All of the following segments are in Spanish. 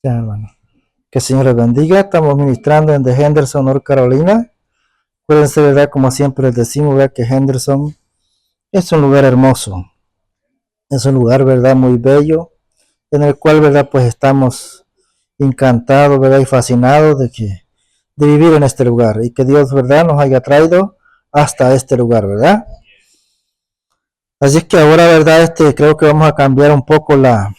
Ya, hermano. Que el Señor les bendiga. Estamos ministrando en The Henderson, North Carolina. Acuérdense, ¿verdad? Como siempre les decimos, ¿verdad? Que Henderson es un lugar hermoso. Es un lugar, ¿verdad? Muy bello, en el cual, ¿verdad? Pues estamos encantados, ¿verdad? Y fascinados de vivir en este lugar. Y que Dios, ¿verdad? Nos haya traído hasta este lugar, ¿verdad? Así es que ahora, ¿verdad? Creo que vamos a cambiar un poco la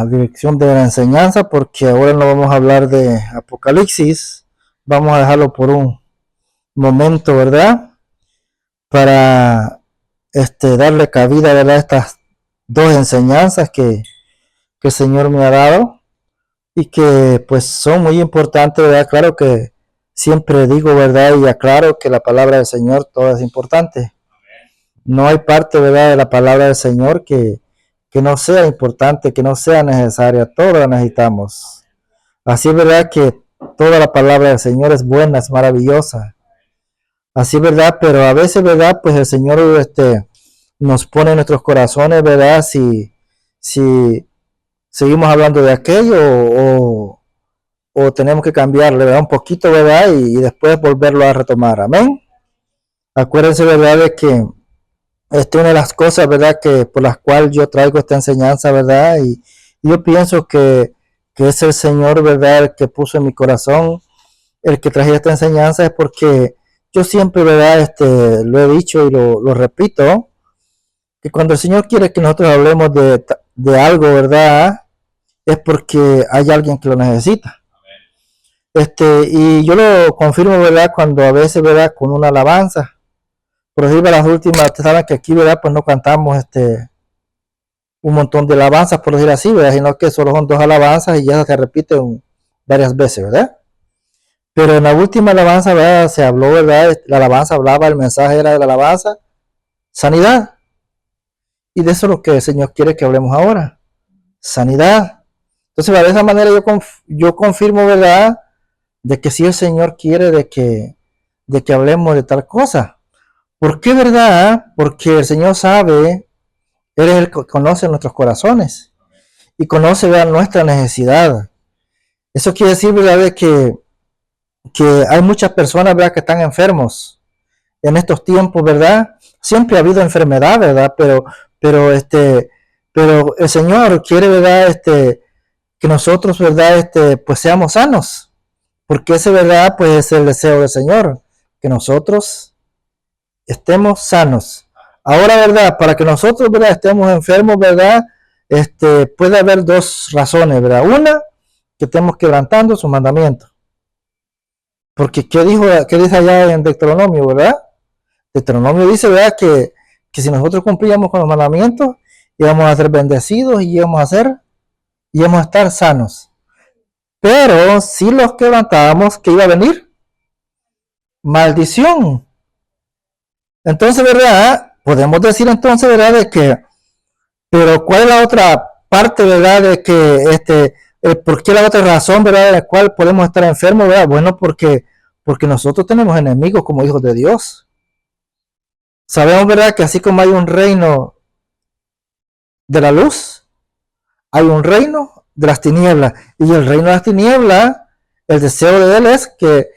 dirección de la enseñanza, porque ahora no vamos a hablar de Apocalipsis, vamos a dejarlo por un momento, ¿verdad? Para darle cabida, ¿verdad? A estas dos enseñanzas que el Señor me ha dado y que pues son muy importantes, ¿verdad? Claro que siempre digo, ¿verdad? Y aclaro que la palabra del Señor toda es importante. No hay parte, ¿verdad? De la palabra del Señor que no sea importante, que no sea necesaria, todo la necesitamos. Así es verdad que toda la palabra del Señor es buena, es maravillosa. Así es verdad, pero a veces, ¿verdad? Pues el Señor nos pone en nuestros corazones, ¿verdad? Si seguimos hablando de aquello o tenemos que cambiarle, ¿verdad? Un poquito, ¿verdad? Y después volverlo a retomar. Amén. Acuérdense, ¿verdad? De que una de las cosas, ¿verdad? Que por las cuales yo traigo esta enseñanza, ¿verdad? Y yo pienso que es el Señor, ¿verdad? El que puso en mi corazón, el que traje esta enseñanza, es porque yo siempre, ¿verdad? Lo he dicho y lo repito, que cuando el Señor quiere que nosotros hablemos de algo, ¿verdad? Es porque hay alguien que lo necesita. Y yo lo confirmo, ¿verdad? Cuando a veces, ¿verdad? Con una alabanza. Por ejemplo, las últimas, ustedes saben que aquí, ¿verdad? Pues no cantamos un montón de alabanzas, por decir así, ¿verdad? Sino que solo son dos alabanzas y ya se repiten varias veces, ¿verdad? Pero en la última alabanza, ¿verdad? Se habló, ¿verdad? La alabanza hablaba, el mensaje era de la alabanza, sanidad. Y de eso es lo que el Señor quiere que hablemos ahora, sanidad. Entonces, de esa manera yo confirmo, ¿verdad? De que si el Señor quiere de que hablemos de tal cosa. ¿Por qué, verdad? Porque el Señor sabe, Él es el que conoce nuestros corazones y conoce, ¿verdad? Nuestra necesidad. Eso quiere decir, ¿verdad? De que hay muchas personas, ¿verdad? Que están enfermos en estos tiempos, ¿verdad? Siempre ha habido enfermedad, ¿verdad? Pero el Señor quiere, ¿verdad? Que nosotros, ¿verdad? Pues seamos sanos, porque ese, ¿verdad? Pues es el deseo del Señor, que nosotros estemos sanos. Ahora, ¿verdad? Para que nosotros, ¿verdad? Estemos enfermos, ¿verdad? Puede haber dos razones, ¿verdad? Una, que estemos quebrantando sus mandamientos. Porque, ¿qué dice allá en Deuteronomio, verdad? Deuteronomio dice, ¿verdad? Que si nosotros cumplíamos con los mandamientos, íbamos a ser bendecidos y íbamos a estar sanos. Pero si los quebrantábamos, ¿qué iba a venir? Maldición. Entonces, ¿verdad? Podemos decir entonces, ¿verdad? Pero ¿cuál es la otra parte, verdad? De que, ¿por qué la otra razón, verdad? De la cual podemos estar enfermos, verdad? Bueno, porque nosotros tenemos enemigos como hijos de Dios. Sabemos, verdad, que así como hay un reino de la luz, hay un reino de las tinieblas. Y el reino de las tinieblas, el deseo de él es que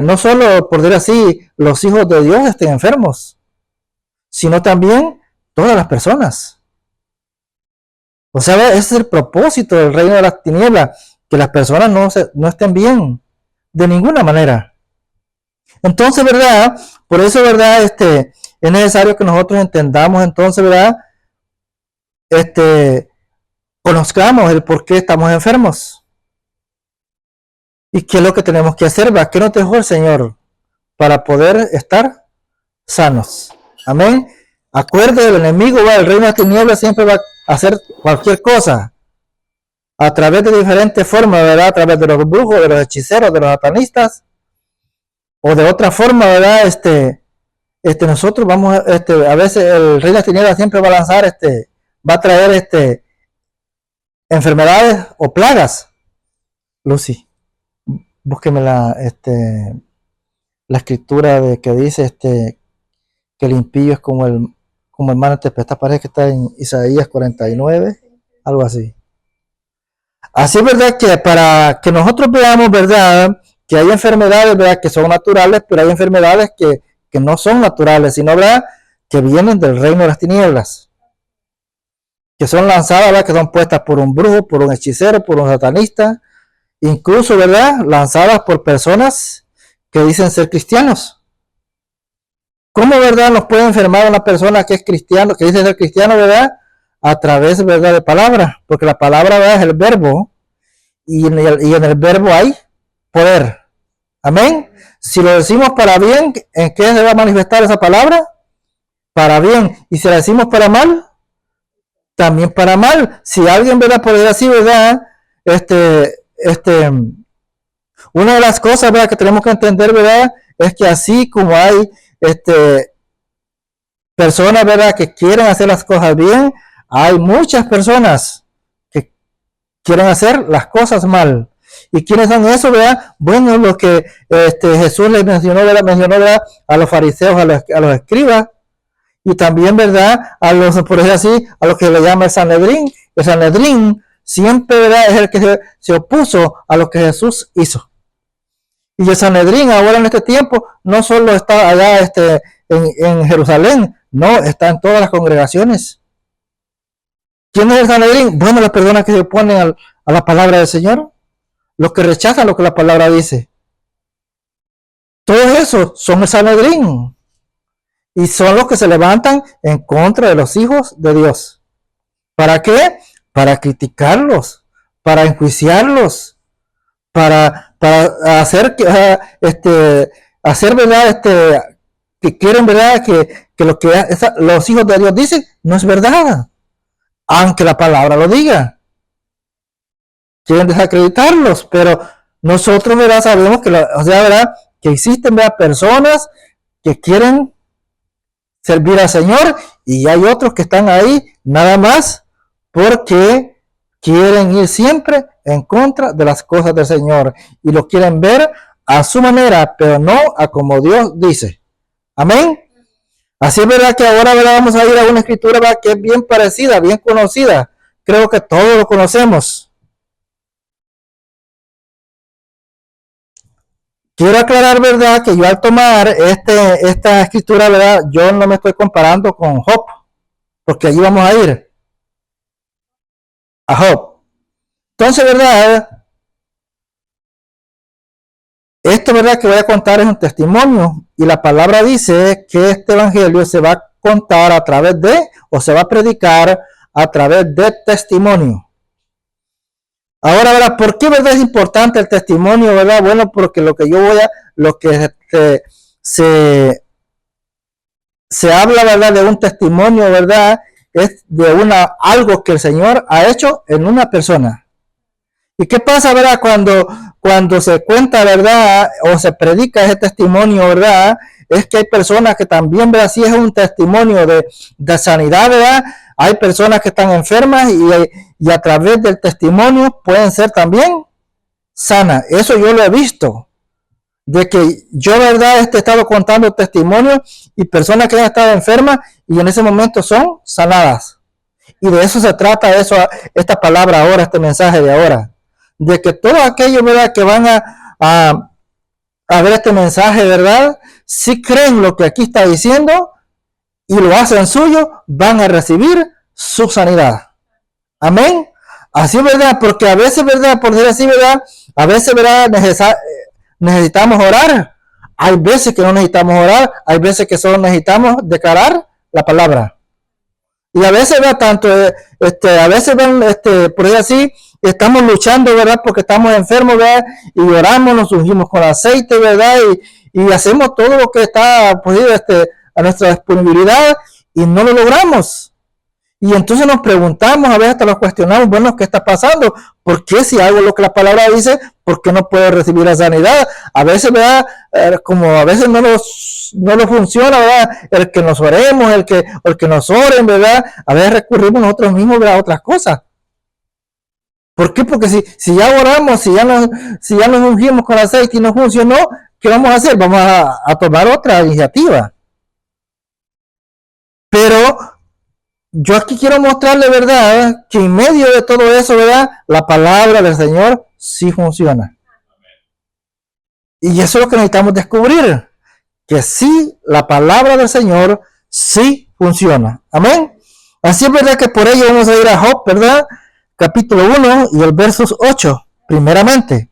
no solo, por decir así, los hijos de Dios estén enfermos, sino también todas las personas. O sea, ese es el propósito del reino de las tinieblas, que las personas no estén bien, de ninguna manera. Entonces, ¿verdad? Por eso, ¿verdad? Es necesario que nosotros entendamos, entonces, ¿verdad? Conozcamos el por qué estamos enfermos. ¿Y qué es lo que tenemos que hacer? ¿verdad? ¿Qué nos dejó el Señor para poder estar sanos? Amén. Acuerde, el enemigo, el reino de las tinieblas siempre va a hacer cualquier cosa a través de diferentes formas, ¿verdad? A través de los brujos, de los hechiceros, de los satanistas, o de otra forma, ¿verdad? nosotros vamos, a veces el rey de las tinieblas siempre va a lanzar, va a traer, enfermedades o plagas. Lucy, búsqueme la escritura de que dice, que el impío es como el mal interpretado, parece que está en Isaías 49, algo así. Así es verdad que para que nosotros veamos, verdad, que hay enfermedades, verdad, que son naturales, pero hay enfermedades que no son naturales, sino, verdad, que vienen del reino de las tinieblas, que son lanzadas, verdad, que son puestas por un brujo, por un hechicero, por un satanista, incluso, verdad, lanzadas por personas que dicen ser cristianos. ¿Cómo, verdad, nos puede enfermar una persona que es cristiano, que dice ser cristiano, verdad? A través, verdad, de palabra, porque la palabra, verdad, es el verbo, y en el verbo hay poder. Amén. Si lo decimos para bien, ¿en qué se va a manifestar esa palabra? Para bien. Y si la decimos para mal, también para mal. Si alguien, verdad, por decir así, verdad, una de las cosas, verdad, que tenemos que entender, verdad, es que así como hay, personas, verdad, que quieren hacer las cosas bien, hay muchas personas que quieren hacer las cosas mal. ¿Y quiénes son esos, verdad? Bueno, lo que Jesús les mencionó, ¿verdad? A los fariseos, a los escribas, y también, verdad, a los, por decir así, a los que le llama el Sanedrín. El Sanedrín siempre, verdad, es el que se opuso a lo que Jesús hizo. Y el Sanedrín ahora en este tiempo no solo está allá en Jerusalén, no, está en todas las congregaciones. ¿Quién es el Sanedrín? Bueno, las personas que se oponen a la palabra del Señor, los que rechazan lo que la palabra dice. Todos esos son el Sanedrín. Y son los que se levantan en contra de los hijos de Dios. ¿Para qué? Para criticarlos, para enjuiciarlos, para hacer hacer, verdad, que quieren, verdad, que lo que los hijos de Dios dicen no es verdad, aunque la palabra lo diga. Quieren desacreditarlos, pero nosotros, verdad, sabemos que, verdad, que existen, verdad, personas que quieren servir al Señor, y hay otros que están ahí nada más porque quieren ir siempre en contra de las cosas del Señor y lo quieren ver a su manera, pero no a como Dios dice. Amén. Así es verdad que ahora, verdad, vamos a ir a una escritura, verdad, que es bien parecida, bien conocida. Creo que todos lo conocemos. Quiero aclarar, verdad, que yo al tomar esta escritura, verdad, yo no me estoy comparando con Job, porque allí vamos a ir a Job. Entonces, verdad, esto, verdad, que voy a contar es un testimonio, y la palabra dice que este evangelio se va a contar a través de, o se va a predicar a través de testimonio. Ahora, ¿verdad? ¿Por qué, verdad, es importante el testimonio, verdad? Bueno, porque lo que se habla, verdad, de un testimonio, verdad, es de algo que el Señor ha hecho en una persona. ¿Y qué pasa, verdad, cuando se cuenta, verdad, o se predica ese testimonio, verdad? Es que hay personas que también, verdad, sí es un testimonio de sanidad, verdad. Hay personas que están enfermas y a través del testimonio pueden ser también sanas. Eso yo lo he visto. De que yo, verdad, he estado contando testimonios y personas que han estado enfermas y en ese momento son sanadas. Y de eso se trata esta palabra ahora, este mensaje de ahora. De que todos aquellos, verdad, que van a ver este mensaje, verdad, si creen lo que aquí está diciendo y lo hacen suyo, van a recibir su sanidad. Amén. Así, verdad, porque a veces, verdad, por decir así, verdad, a veces, verdad, necesitamos orar. Hay veces que no necesitamos orar, hay veces que solo necesitamos declarar la palabra. Y a veces, verdad, a veces, por decir así, estamos luchando, verdad, porque estamos enfermos, verdad, y oramos, nos ungimos con aceite, verdad, y hacemos todo lo que está, pues, a nuestra disponibilidad y no lo logramos. Y entonces nos preguntamos, a veces hasta nos cuestionamos, bueno, ¿qué está pasando? ¿Por qué si hago lo que la palabra dice, por qué no puedo recibir la sanidad? A veces, ¿verdad? Como a veces no nos funciona, ¿verdad? El que nos oremos, el que nos oren, ¿verdad? A veces recurrimos nosotros mismos, ¿verdad? A otras cosas. ¿Por qué? Porque si ya oramos, si ya nos ungimos con aceite y no funcionó, ¿qué vamos a hacer? Vamos a tomar otra iniciativa. Pero yo aquí quiero mostrarle, ¿verdad?, que en medio de todo eso, ¿verdad?, la palabra del Señor sí funciona. Y eso es lo que necesitamos descubrir, que sí, la palabra del Señor sí funciona. Amén. Así es verdad que por ello vamos a ir a Job, ¿verdad? Capítulo 1 y el versos 8, primeramente.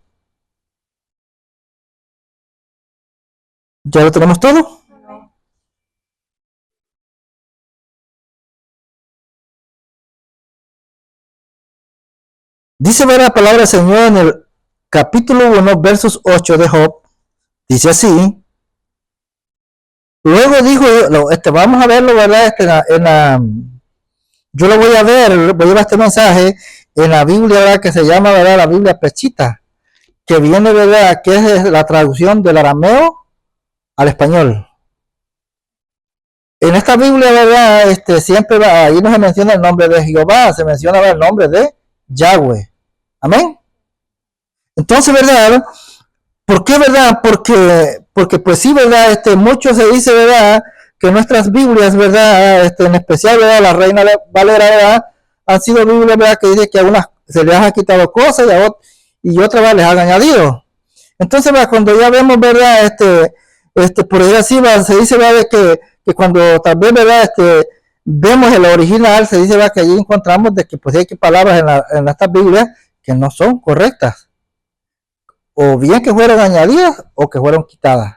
¿Ya lo tenemos todo? Dice ver la palabra del Señor en el capítulo 1, versos 8 de Job. Dice así. Luego dijo, vamos a verlo, ¿verdad? Yo lo voy a ver, voy a llevar este mensaje en la Biblia, ¿verdad?, que se llama, ¿verdad?, la Biblia Pechita, que viene, ¿verdad?, que es la traducción del arameo al español. En esta Biblia, ¿verdad?, siempre va, ahí no se menciona el nombre de Jehová, se menciona, ¿verdad?, el nombre de Yahweh. Amén. Entonces, ¿verdad? ¿Por qué, verdad? Porque pues sí, ¿verdad? Mucho se dice, ¿verdad?, que nuestras Biblias, ¿verdad?, en especial, ¿verdad?, la Reina Valera, ¿verdad?, han sido Biblias, ¿verdad?, que dice que a unas se les ha quitado cosas y otras, ¿verdad?, les han añadido. Entonces, ¿verdad?, cuando ya vemos, ¿verdad?, por decir así, ¿verdad?, se dice, ¿verdad?, que cuando también, ¿verdad?, vemos el original, se dice, ¿verdad?, que allí encontramos de que pues hay palabras en estas Biblias que no son correctas, o bien que fueron añadidas o que fueron quitadas.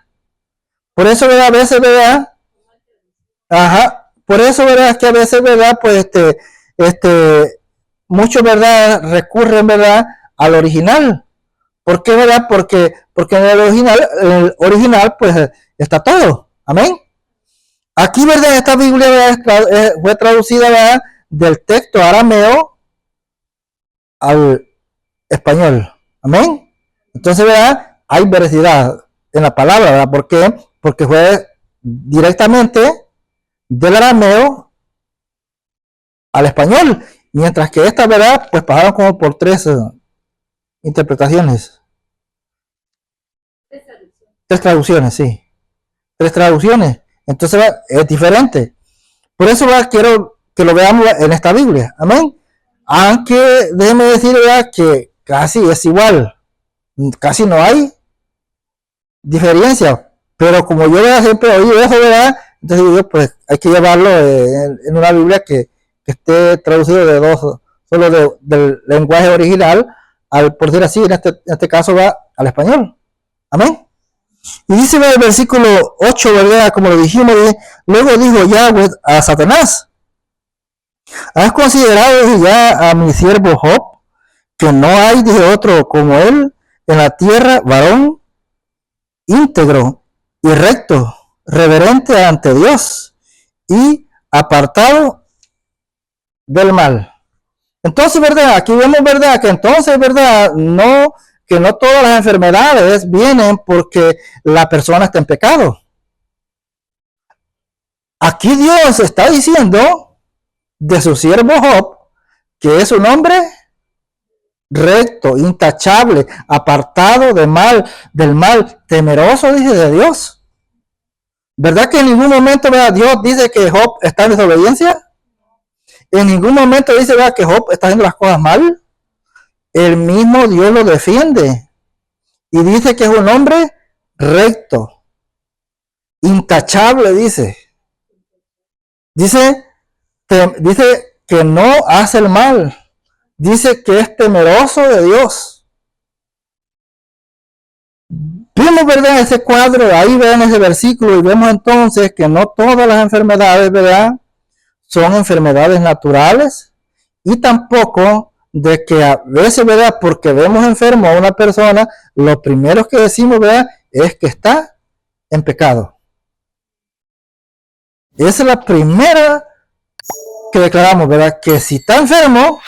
Por eso, ¿verdad?, a veces, ¿verdad? Ajá, por eso, ¿verdad?, que a veces, ¿verdad?, pues muchos, ¿verdad?, recurren, ¿verdad?, al original. ¿Por qué, verdad? Porque en el original, pues está todo. Amén. Aquí, ¿verdad?, esta Biblia, ¿verdad?, fue traducida, ¿verdad?, del texto arameo al español. Amén. Entonces, ¿verdad?, hay veracidad en la palabra, ¿verdad? ¿Por qué? Porque fue directamente del arameo al español, mientras que esta, ¿verdad?, pues pasaron como por tres interpretaciones. Tres traducciones, sí. Tres traducciones. Entonces, ¿verdad?, es diferente. Por eso, ¿verdad?, quiero que lo veamos en esta Biblia. Amén. Aunque déjeme decir, ¿verdad?, que casi es igual. Casi no hay diferencia. Pero como yo, ¿verdad?, siempre oí eso, ¿verdad?, entonces yo, pues hay que llevarlo en una Biblia que esté traducido de dos, solo del lenguaje original, por decir así, en este caso va al español. Amén. Y dice el versículo 8, ¿verdad? Como lo dijimos, luego dijo Yahweh a Satanás: ¿has considerado ya a mi siervo Job, que no hay de otro como él en la tierra, varón íntegro y recto, reverente ante Dios y apartado del mal? Entonces, ¿verdad? Aquí vemos, ¿verdad?, que entonces, ¿verdad?, que no todas las enfermedades vienen porque la persona está en pecado. Aquí Dios está diciendo de su siervo Job que es un hombre recto, intachable, apartado del mal, temeroso, dice, de Dios. ¿Verdad que en ningún momento, ¿verdad?, Dios dice que Job está en desobediencia? En ningún momento dice, ¿verdad?, que Job está haciendo las cosas mal. El mismo Dios lo defiende y dice que es un hombre recto, intachable, dice. Dice que no hace el mal. Dice que es temeroso de Dios. Vemos, ¿verdad?, ese cuadro, ahí ven ese versículo y vemos entonces que no todas las enfermedades, ¿verdad?, son enfermedades naturales, y tampoco de que a veces, ¿verdad?, porque vemos enfermo a una persona, lo primero que decimos, ¿verdad?, es que está en pecado. Esa es la primera que declaramos, ¿verdad? Que si está enfermo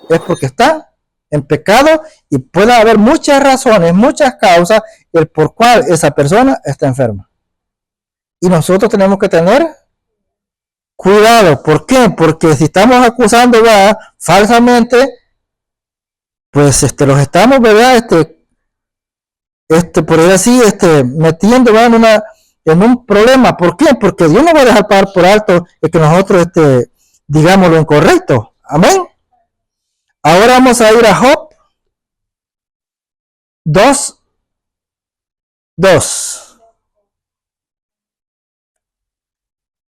es porque está en pecado y puede haber muchas razones, muchas causas el por cual esa persona está enferma. Y nosotros tenemos que tener cuidado. ¿Por qué? Porque si estamos acusando, ¿verdad?, falsamente, pues los estamos, ¿verdad?, por decir así, metiendo, ¿verdad?, en un problema. ¿Por qué? Porque Dios no va a dejar pasar por alto el que nosotros digamos lo incorrecto. Amén. Ahora vamos a ir a Job 2:2.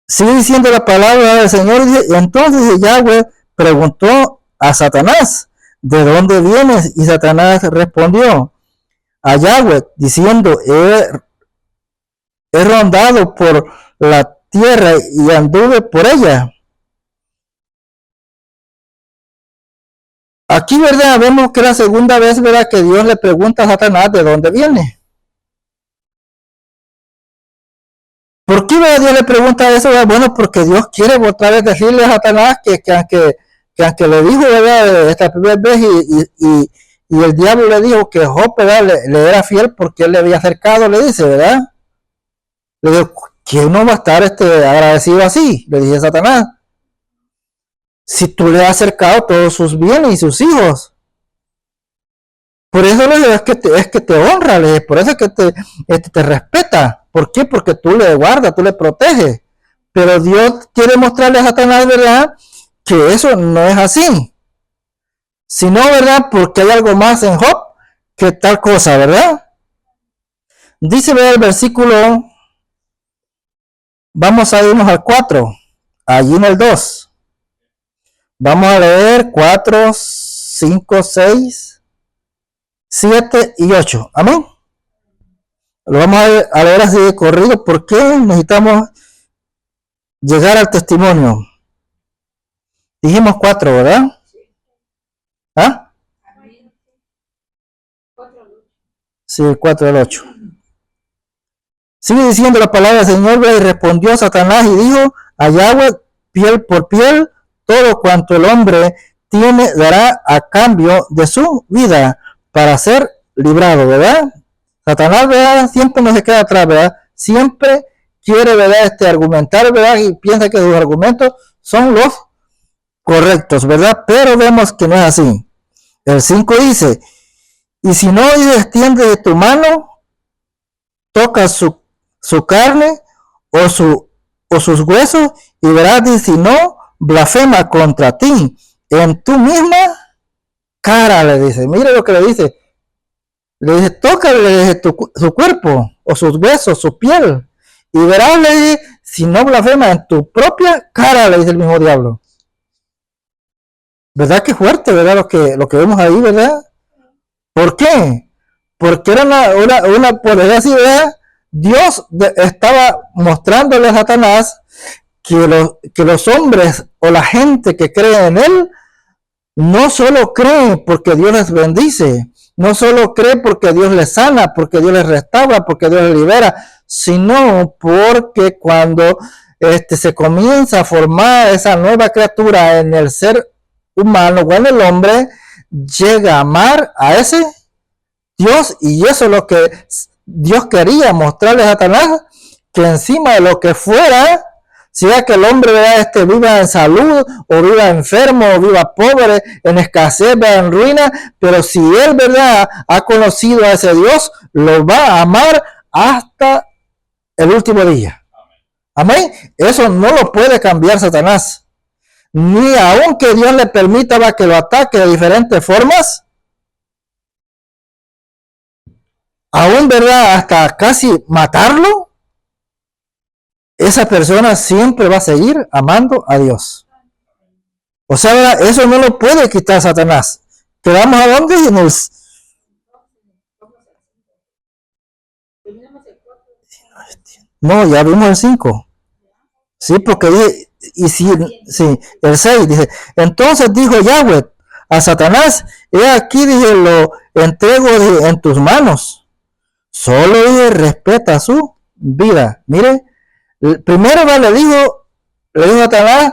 Sigue diciendo la palabra del Señor. Y entonces Yahweh preguntó a Satanás, ¿de dónde vienes? Y Satanás respondió a Yahweh diciendo, he rondado por la tierra y anduve por ella. Aquí, ¿verdad?, vemos que la segunda vez, ¿verdad?, que Dios le pregunta a Satanás de dónde viene. ¿Por qué, ¿verdad?, Dios le pregunta eso? Bueno, porque Dios quiere otra vez decirle a Satanás que aunque le dijo, ¿verdad?, esta primera vez y el diablo le dijo que Job, ¿verdad?, le era fiel porque él le había acercado, le dice, ¿verdad? Le dijo, ¿quién no va a estar agradecido así? Le dije a Satanás. Si tú le has acercado todos sus bienes y sus hijos. Por eso le digo, es que te honra, le digo, por eso es que te respeta. ¿Por qué? Porque tú le guardas, tú le proteges. Pero Dios quiere mostrarle a Satanás, ¿verdad?, que eso no es así. Sino, ¿verdad?, porque hay algo más en Job que tal cosa, ¿verdad? Dice, ¿verdad?, el versículo, vamos a irnos al 4, allí en el 2. Vamos a leer 4, 5, 6, 7 y 8. Amén. Lo vamos a leer así de corrido porque necesitamos llegar al testimonio. Dijimos 4, ¿verdad? ¿Ah? Sí, el 4 al 8. Sigue diciendo la palabra del Señor, y respondió Satanás y dijo a Yahweh, piel por piel, todo cuanto el hombre tiene dará a cambio de su vida para ser librado, ¿verdad? Satanás, ¿verdad?, siempre no se queda atrás, ¿verdad? Siempre quiere, ¿verdad?, argumentar, ¿verdad?, y piensa que sus argumentos son los correctos, ¿verdad? Pero vemos que no es así. El 5 dice, y si no extiende de tu mano, toca su carne o sus huesos y verás, y si no, blasfema contra ti en tu misma cara, le dice. Mire lo que le dice. Le dice, tócale su cuerpo o sus huesos, su piel, y verás, le dice, si no blasfema en tu propia cara, le dice el mismo diablo. ¿Verdad que fuerte, verdad, lo que vemos ahí, verdad? ¿Por qué? Porque era una por así, ¿verdad? Dios estaba mostrándole a Satanás que los hombres o la gente que cree en él no solo cree porque Dios les bendice, no solo cree porque Dios les sana, porque Dios les restaura, porque Dios les libera, sino porque cuando se comienza a formar esa nueva criatura en el ser humano o en el hombre, llega a amar a ese Dios, y eso es lo que Dios quería mostrarle a Satanás, que encima de lo que fuera, sea que el hombre, ¿verdad?, viva en salud, o viva enfermo, o viva pobre, en escasez, viva en ruina, pero si él, ¿verdad?, ha conocido a ese Dios, lo va a amar hasta el último día. Amén. Eso no lo puede cambiar Satanás. Ni aun que Dios le permita, ¿verdad?, que lo ataque de diferentes formas, aún, ¿verdad?, hasta casi matarlo, esa persona siempre va a seguir amando a Dios. O sea, ¿verdad?, eso no lo puede quitar Satanás. ¿Quedamos a dónde? No, ya vimos el 5. Sí, porque dice, y si, sí, el 6 dice, entonces dijo Yahweh a Satanás, he aquí, dije, lo entrego en tus manos. Solo dije, respeta su vida. Mire, primero le dijo a Satanás,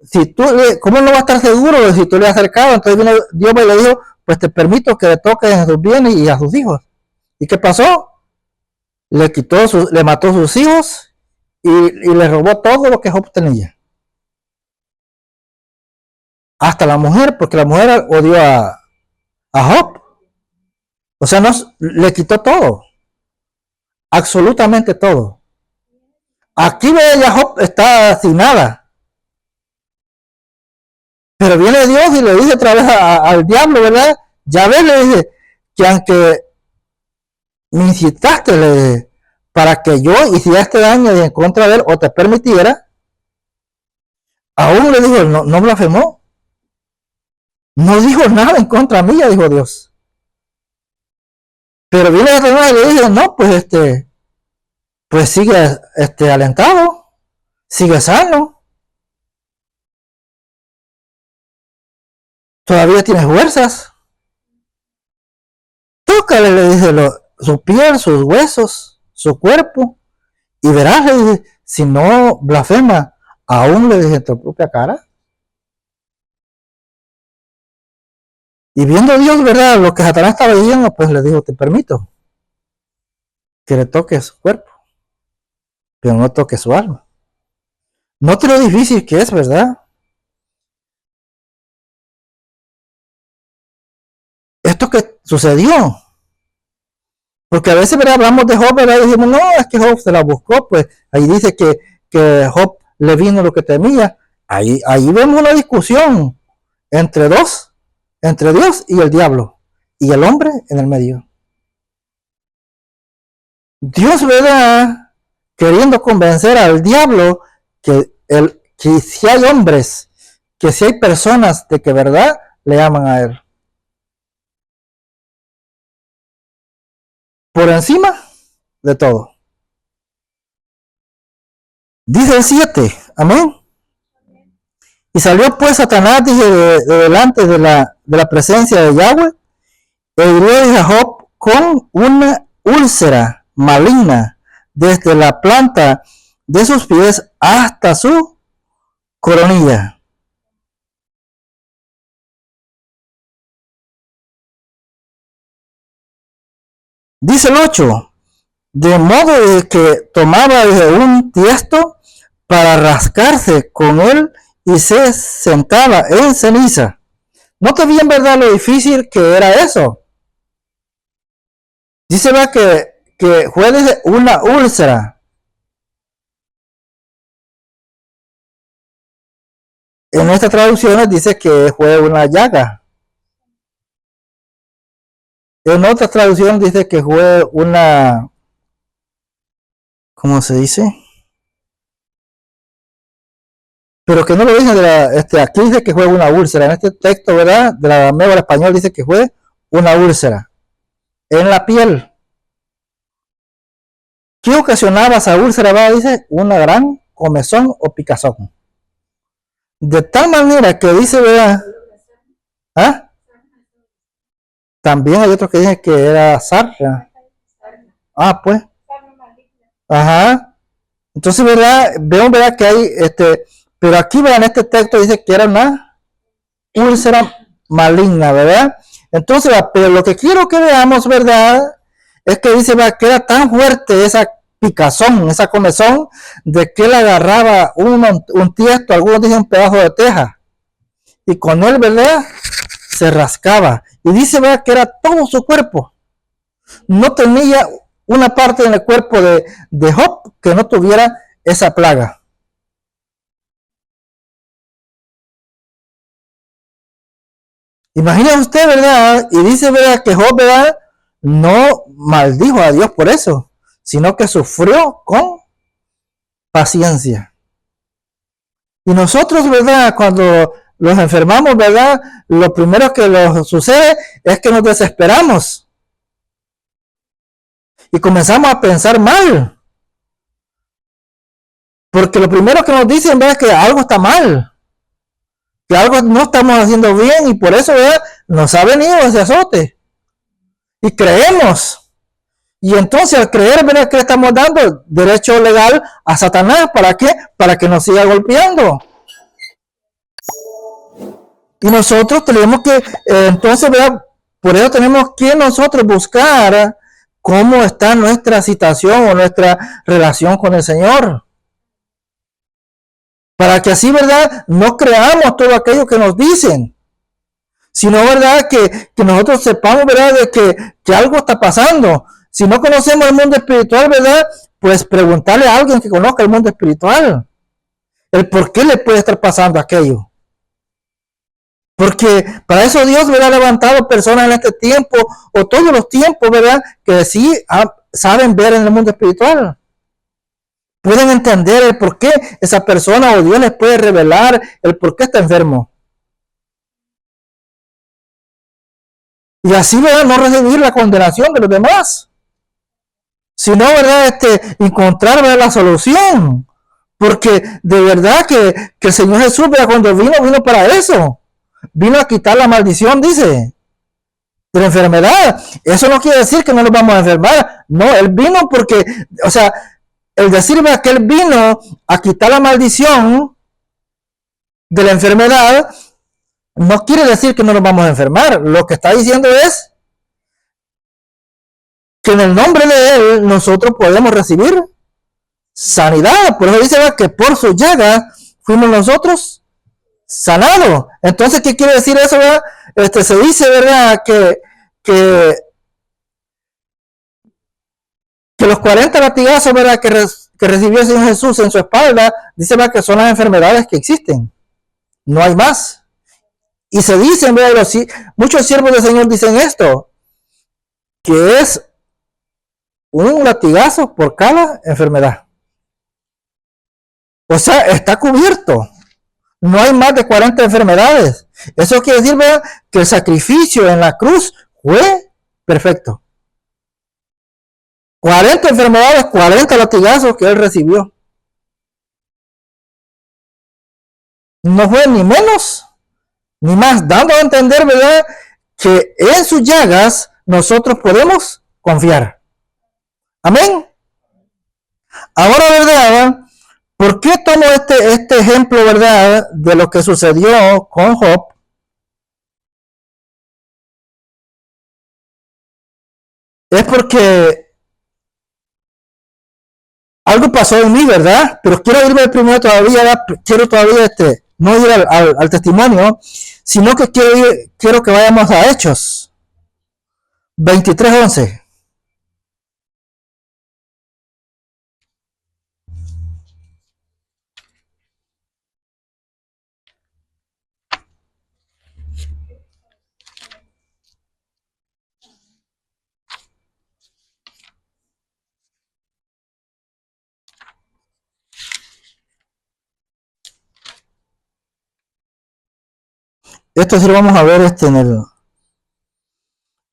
si tú, ¿cómo no va a estar seguro de si tú le has acercado? Entonces vino Dios y le dijo, pues te permito que le toques a sus bienes y a sus hijos. ¿Y qué pasó? Le mató a sus hijos y le robó todo lo que Job tenía. Hasta la mujer, porque la mujer odió a Job. O sea, le quitó todo. Absolutamente todo. Aquí ve ya Job está sin nada. Pero viene Dios y le dice otra vez al diablo, ¿verdad? Ya ves, le dice, que aunque me incitaste, le dije, para que yo hiciera este daño en contra de él o te permitiera, aún le dijo, no blasfemó. No dijo nada en contra mía, dijo Dios. Pero viene Satanás y le dice, no, pues sigue alentado, sigue sano, todavía tienes fuerzas. Tócale, le dice, su piel, sus huesos, su cuerpo, y verás, le dice, si no blasfema, aún le dice en tu propia cara. Y viendo Dios, ¿verdad? Lo que Satanás estaba diciendo, pues le dijo, te permito que le toque su cuerpo, pero no toque su alma. Note lo difícil que es, ¿verdad? Esto que sucedió. Porque a veces, ¿verdad? Hablamos de Job, ¿verdad? Y decimos, no, es que Job se la buscó, pues ahí dice que Job le vino lo que temía. Ahí vemos una discusión entre dos, entre Dios y el diablo, y el hombre en el medio. Dios, ¿verdad? Queriendo convencer al diablo que si hay hombres, que si hay personas de que verdad le aman a él. Por encima de todo. Dice el 7, amén. Y salió pues Satanás, dije, de delante de la presencia de Yahweh, e hirió a Job con una úlcera maligna desde la planta de sus pies hasta su coronilla. Dice el 8, de modo que tomaba un tiesto para rascarse con él y se sentaba en ceniza. Nota bien, ¿verdad?, lo difícil que era eso. Dice, ¿verdad?, que fue desde una úlcera. En estas traducciones dice que fue una llaga. En otras traducciones dice que fue una, ¿cómo se dice? Pero que no lo dice aquí dice que fue una úlcera. En este texto, ¿verdad?, de la Arameo al español dice que fue una úlcera en la piel. ¿Qué ocasionaba esa úlcera? ¿Verdad? Dice una gran comezón o picazón. De tal manera que dice, ¿verdad? ¿Ah? También hay otros que dicen que era sarna. Ah, pues. Ajá. Entonces, ¿verdad? Veo, ¿verdad?, que hay, pero aquí, ¿verdad?, en este texto dice que era una úlcera maligna, ¿verdad? Entonces, pero lo que quiero que veamos, ¿verdad?, es que dice, ¿verdad?, que era tan fuerte esa picazón, esa comezón, de que él agarraba un tiesto, algunos dicen un pedazo de teja, y con él, ¿verdad?, se rascaba. Y dice, ¿verdad?, que era todo su cuerpo. No tenía una parte en el cuerpo de Job que no tuviera esa plaga. Imagina usted, ¿verdad? Y dice, ¿verdad?, que Job, ¿verdad?, no maldijo a Dios por eso, sino que sufrió con paciencia. Y nosotros, ¿verdad?, cuando los enfermamos, ¿verdad?, lo primero que nos sucede es que nos desesperamos y comenzamos a pensar mal. Porque lo primero que nos dicen, ¿verdad?, es que algo está mal, que algo no estamos haciendo bien, y por eso, ¿verdad?, nos ha venido ese azote. Y creemos. Y entonces, al creer, ¿verdad?, que le estamos dando derecho legal a Satanás. ¿Para qué? Para que nos siga golpeando. Y nosotros tenemos que, entonces, ¿verdad? Por eso tenemos que nosotros buscar cómo está nuestra situación o nuestra relación con el Señor. Para que así, ¿verdad? No creamos todo aquello que nos dicen, sino, ¿verdad? Que nosotros sepamos, ¿verdad? De que algo está pasando. Si no conocemos el mundo espiritual, ¿verdad? Pues preguntarle a alguien que conozca el mundo espiritual el por qué le puede estar pasando aquello. Porque para eso Dios, ¿verdad? Ha levantado personas en este tiempo o todos los tiempos, ¿verdad? Que sí saben ver en el mundo espiritual. Pueden entender el por qué esa persona o Dios les puede revelar el por qué está enfermo. Y así, ¿verdad? No recibir la condenación de los demás, sino, ¿verdad? Encontrar, ¿verdad? La solución. Porque de verdad que el Señor Jesús, ¿verdad? Cuando vino para eso. Vino a quitar la maldición, dice, de la enfermedad. Eso no quiere decir que no nos vamos a enfermar. No, Él vino porque, o sea, el decir, ¿verdad? Que Él vino a quitar la maldición de la enfermedad, no quiere decir que no nos vamos a enfermar. Lo que está diciendo es que en el nombre de Él nosotros podemos recibir sanidad. Por eso dice, ¿verdad? Que por su llaga fuimos nosotros sanados. Entonces, ¿qué quiere decir eso? ¿Verdad? Se dice, ¿verdad? Que los 40 latigazos, ¿verdad? Que recibió el Señor Jesús en su espalda, dice, ¿verdad? Que son las enfermedades que existen. No hay más. Y se dicen, ¿verdad? Muchos siervos del Señor dicen esto, que es un latigazo por cada enfermedad. O sea, está cubierto. No hay más de 40 enfermedades. Eso quiere decir, ¿verdad? Que el sacrificio en la cruz fue perfecto. 40 enfermedades, 40 latigazos que Él recibió. No fue ni menos ni más, dando a entender, ¿verdad? Que en sus llagas nosotros podemos confiar. Amén. Ahora, ¿verdad? ¿Por qué tomo este ejemplo, verdad, de lo que sucedió con Job? Es porque algo pasó en mí, ¿verdad? Pero quiero irme primero todavía, quiero todavía no ir al testimonio, sino que quiero que vayamos a Hechos 23:11. Esto sí lo vamos a ver en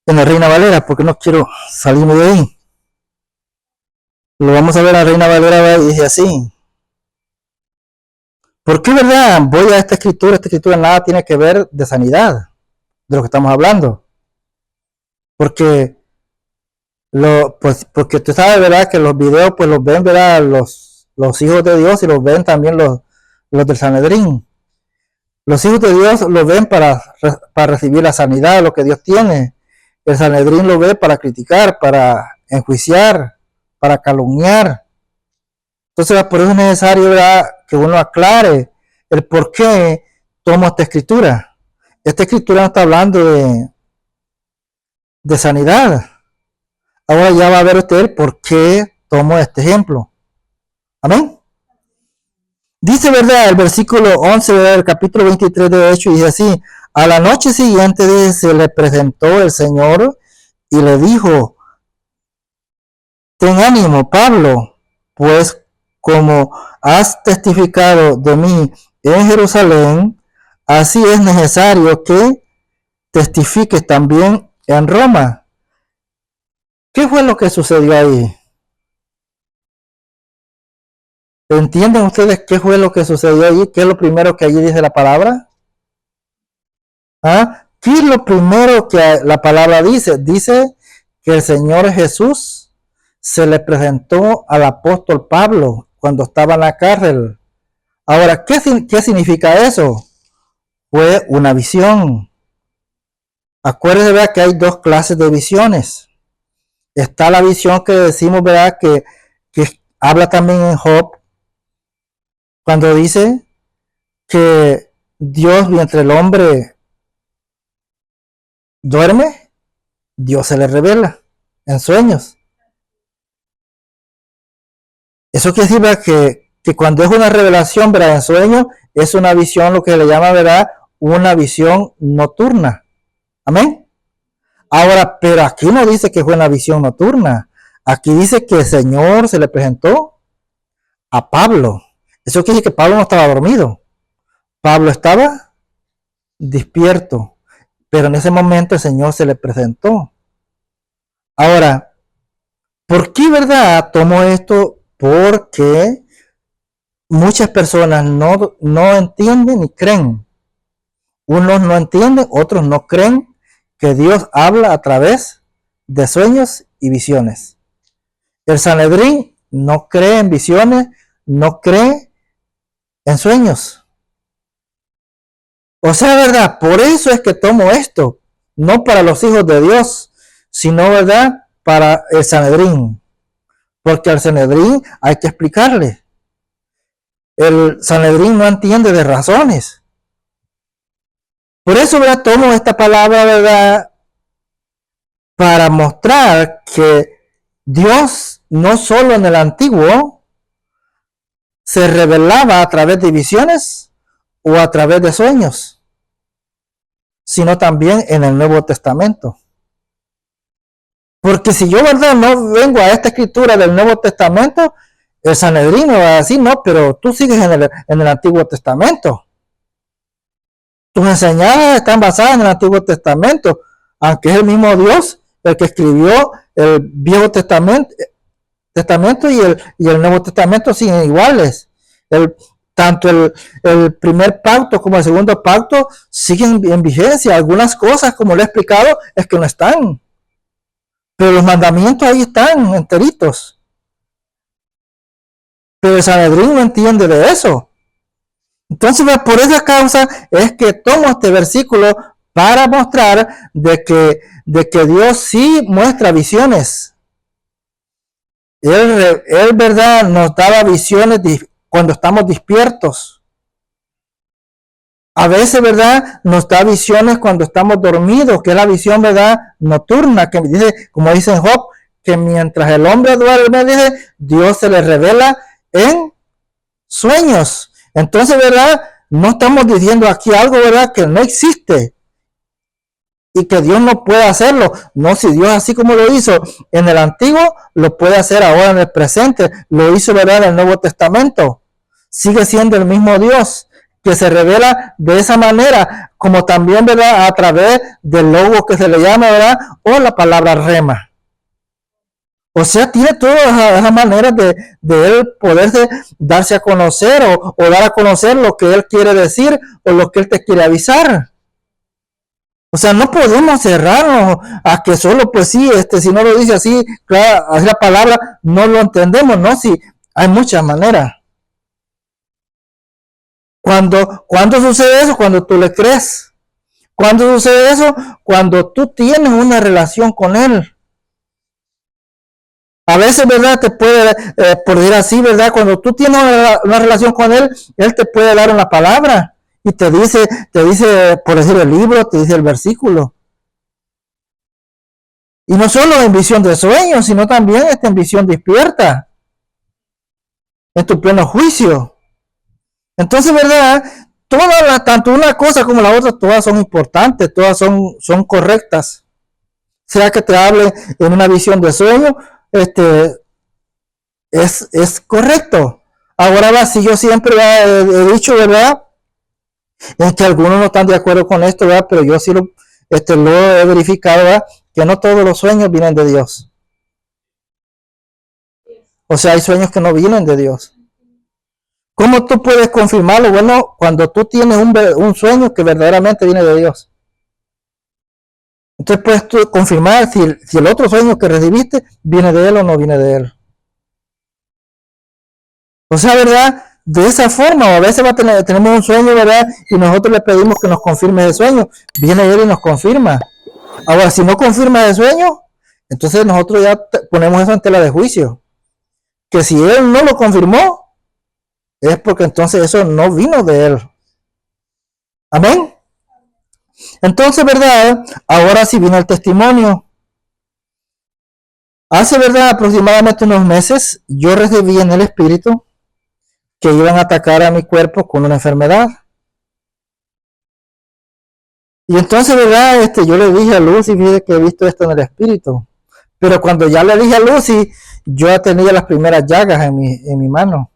la Reina Valera, porque no quiero salirme de ahí. Lo vamos a ver a Reina Valera y dice así. ¿Por qué, verdad? Voy a esta escritura nada tiene que ver de sanidad, de lo que estamos hablando. Porque porque tú sabes, ¿verdad? Que los videos pues los ven, ¿verdad? Los hijos de Dios y los ven también los del Sanedrín. Los hijos de Dios lo ven para recibir la sanidad, lo que Dios tiene. El Sanedrín lo ve para criticar, para enjuiciar, para calumniar. Entonces, por eso es necesario, ¿verdad? Que uno aclare el por qué tomo esta escritura. Esta escritura no está hablando de sanidad. Ahora ya va a ver usted por qué tomo este ejemplo. Amén. Dice, ¿verdad? El versículo 11 del capítulo 23 de Hechos dice así: a la noche siguiente se le presentó el Señor y le dijo: ten ánimo, Pablo, pues como has testificado de mí en Jerusalén, así es necesario que testifiques también en Roma. ¿Qué fue lo que sucedió ahí? ¿Entienden ustedes qué fue lo que sucedió allí? ¿Qué es lo primero que allí dice la palabra? ¿Ah? ¿Qué es lo primero que la palabra dice? Dice que el Señor Jesús se le presentó al apóstol Pablo cuando estaba en la cárcel. Ahora, ¿qué significa eso? fue una visión. Acuérdense, ¿verdad?, que hay dos clases de visiones. Está la visión que decimos, ¿verdad?, que habla también en Job, cuando dice que Dios, mientras el hombre duerme, Dios se le revela en sueños. Eso quiere decir, ¿verdad?, que cuando es una revelación, ¿verdad?, en sueños, es una visión, lo que le llama, ¿verdad?, una visión nocturna. Amén. Ahora, pero aquí no dice que fue una visión nocturna. Aquí dice que el Señor se le presentó a Pablo. Eso quiere decir que Pablo no estaba dormido. Pablo estaba despierto. Pero en ese momento el Señor se le presentó. Ahora, ¿por qué, verdad, tomo esto? Porque muchas personas no entienden ni creen. Unos no entienden, otros no creen que Dios habla a través de sueños y visiones. El Sanedrín no cree en visiones, no cree en sueños. O sea, verdad, por eso es que tomo esto, no para los hijos de Dios, sino, verdad, para el Sanedrín. Porque al Sanedrín hay que explicarle. El Sanedrín no entiende de razones. Por eso, verdad, tomo esta palabra, verdad, para mostrar que Dios no solo en el Antiguo se revelaba a través de visiones o a través de sueños, sino también en el Nuevo Testamento. Porque si yo, verdad, no vengo a esta escritura del Nuevo Testamento, el Sanedrín me va a decir, no, pero tú sigues en el Antiguo Testamento. Tus enseñanzas están basadas en el Antiguo Testamento, aunque es el mismo Dios el que escribió el Viejo Testamento y el Nuevo Testamento siguen iguales. Tanto el primer pacto como el segundo pacto siguen en vigencia. Algunas cosas, como lo he explicado, es que no están. Pero los mandamientos ahí están enteritos. Pero el Sanedrín no entiende de eso. Entonces, por esa causa es que tomo este versículo para mostrar de que Dios sí muestra visiones. Él, verdad, nos daba visiones cuando estamos despiertos. A veces, verdad, nos da visiones cuando estamos dormidos, que es la visión, verdad, nocturna, que dice, como dice en Job, que mientras el hombre duerme, dice, Dios se le revela en sueños. Entonces, verdad, no estamos diciendo aquí algo, verdad, que no existe y que Dios no puede hacerlo. No, si Dios así como lo hizo en el Antiguo, lo puede hacer ahora en el presente. Lo hizo, verdad, en el Nuevo Testamento. Sigue siendo el mismo Dios que se revela de esa manera, como también, verdad, a través del logo que se le llama, verdad, o la palabra rema. O sea, tiene todas esas maneras de él poderse darse a conocer o dar a conocer lo que él quiere decir o lo que él te quiere avisar. O sea, no podemos cerrarnos a que solo, pues sí, si no lo dice así, claro, así la palabra, no lo entendemos, ¿no? Sí, hay muchas maneras. ¿Cuándo sucede eso? Cuando tú le crees. ¿Cuándo sucede eso? Cuando tú tienes una relación con él. A veces, ¿verdad? Te puede, por decir así, ¿verdad? Cuando tú tienes una relación con él, él te puede dar una palabra y te dice, por decir el libro, te dice el versículo. Y no solo en visión de sueños, sino también en visión despierta, en tu pleno juicio. Entonces, ¿verdad? Tanto una cosa como la otra, todas son importantes, todas son correctas. Sea que te hable en una visión de sueño, es correcto. Ahora, si yo siempre he dicho, ¿verdad? Es que algunos no están de acuerdo con esto, ¿verdad? Pero yo sí lo he verificado, ¿verdad? Que no todos los sueños vienen de Dios. O sea, hay sueños que no vienen de Dios. ¿Cómo tú puedes confirmarlo? Bueno, cuando tú tienes un sueño que verdaderamente viene de Dios. Entonces puedes tú confirmar si el otro sueño que recibiste viene de él o no viene de él. O sea, ¿verdad? de esa forma, o a veces tenemos un sueño, ¿verdad? Y nosotros le pedimos que nos confirme el sueño. Viene Él y nos confirma. Ahora, si no confirma el sueño, entonces nosotros ya ponemos eso en tela de juicio. Que si Él no lo confirmó, es porque entonces eso no vino de Él. Amén. Entonces, ¿verdad? Ahora sí vino el testimonio. Hace, ¿verdad? Aproximadamente unos meses, yo recibí en el espíritu que iban a atacar a mi cuerpo con una enfermedad. Y entonces, ¿verdad? Yo le dije a Lucy, fíjate que he visto esto en el espíritu. Pero cuando ya le dije a Lucy, yo ya tenía las primeras llagas en mi mano.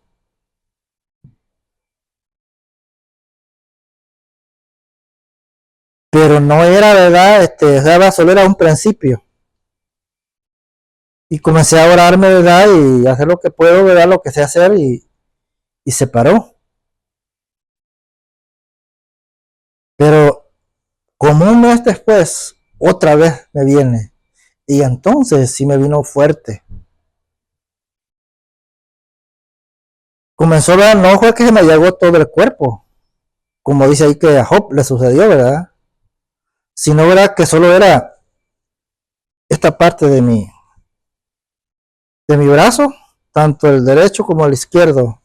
Pero no era, ¿verdad? Solo era un principio. Y comencé a orarme, ¿verdad? Y hacer lo que puedo, ¿verdad? Lo que sé hacer y se paró. Pero como un mes después, otra vez me viene. Y entonces sí me vino fuerte. Comenzó, ¿verdad? No fue que se me llegó todo el cuerpo, como dice ahí que a Job le sucedió, ¿verdad? Sino, ¿verdad? Que solo era esta parte de mi brazo, tanto el derecho como el izquierdo,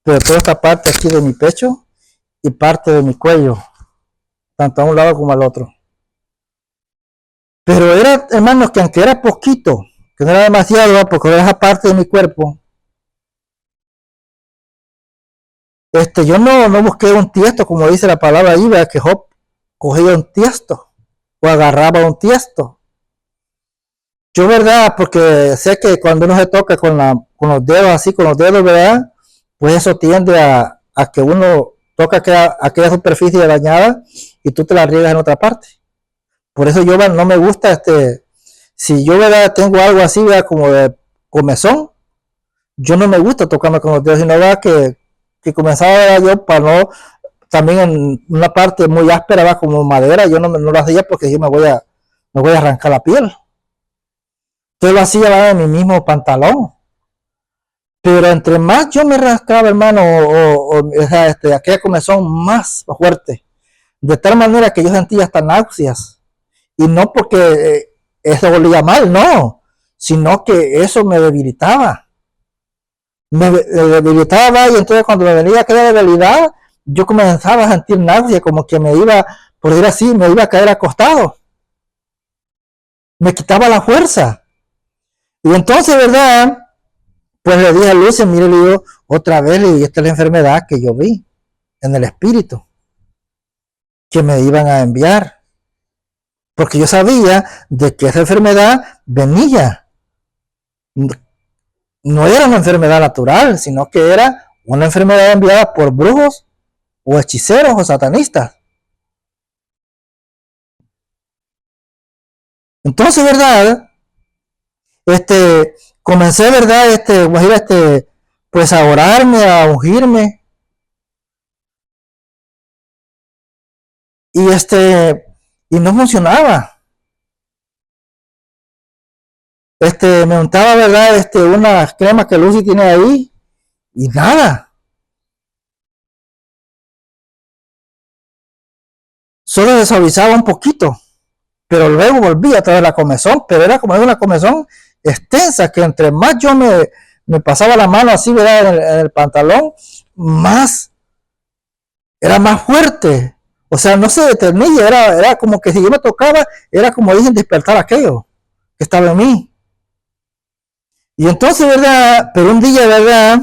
pero toda esta parte aquí de mi pecho y parte de mi cuello, tanto a un lado como al otro. Pero era, hermanos, que aunque era poquito, que no era demasiado, porque era esa parte de mi cuerpo, yo no busqué un tiesto, como dice la palabra ahí, ¿verdad? Que Job cogía un tiesto o agarraba un tiesto. Yo, ¿verdad? Porque sé que cuando uno se toca con los dedos así, con los dedos, ¿verdad? Pues eso tiende a que uno toca aquella superficie dañada y tú te la riegas en otra parte. Por eso yo no me gusta, si yo, ¿verdad? Tengo algo así, ¿verdad? Como de comezón, yo no me gusta tocarme con los dedos, sino, ¿verdad? Que comenzaba, ¿verdad? Yo para no, también en una parte muy áspera, ¿verdad? Como madera, yo no lo hacía porque yo me voy a arrancar la piel. Entonces lo hacía, ¿verdad? En mi mismo pantalón. Pero entre más yo me rascaba, hermano, aquella comezón más fuerte, de tal manera que yo sentía hasta náuseas. Y no porque eso olía mal, no, sino que eso me debilitaba. Me debilitaba y entonces cuando me venía aquella debilidad, yo comenzaba a sentir náuseas, como que me iba, por decir así, me iba a caer acostado. Me quitaba la fuerza. Y entonces, ¿verdad? Pues le dije a Lucy, mire, le digo, otra vez, y esta es la enfermedad que yo vi en el espíritu, que me iban a enviar. Porque yo sabía de que esa enfermedad venía. No era una enfermedad natural, sino que era una enfermedad enviada por brujos o hechiceros o satanistas. Entonces, ¿verdad? Comencé, ¿verdad? Pues a orarme, a ungirme. Y y no funcionaba. Me untaba, ¿verdad? Unas cremas que Lucy tiene ahí y nada. Solo se suavizaba un poquito, pero luego volvía a traer la comezón, pero era como una comezón extensa, que entre más yo me pasaba la mano así, ¿verdad? En el pantalón, más, era más fuerte. O sea, no se detenía, era como que si yo me tocaba, era como dicen despertar aquello que estaba en mí. Y entonces, ¿verdad? Pero un día, ¿verdad?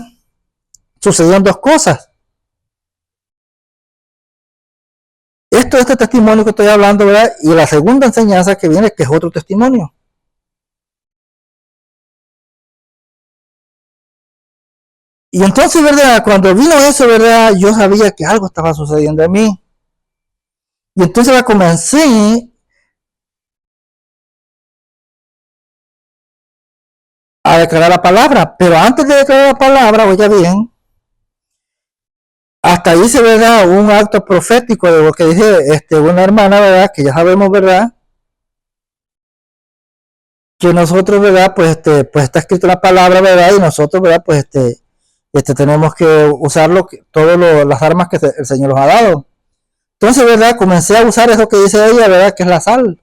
Sucedieron dos cosas. Este testimonio que estoy hablando, ¿verdad? Y la segunda enseñanza que viene, que es otro testimonio. Y entonces, ¿verdad? Cuando vino eso, ¿verdad? Yo sabía que algo estaba sucediendo en mí. Y entonces la comencé a declarar la palabra. Pero antes de declarar la palabra, oiga bien, hasta hice, ¿verdad? Un acto profético de lo que dice una hermana, ¿verdad? Que ya sabemos, ¿verdad? Que nosotros, ¿verdad? Pues está escrito la palabra, ¿verdad? Y nosotros, ¿verdad? Pues tenemos que usar todas las armas que el Señor nos ha dado. Entonces, ¿verdad? Comencé a usar eso que dice ella, ¿verdad? Que es la sal.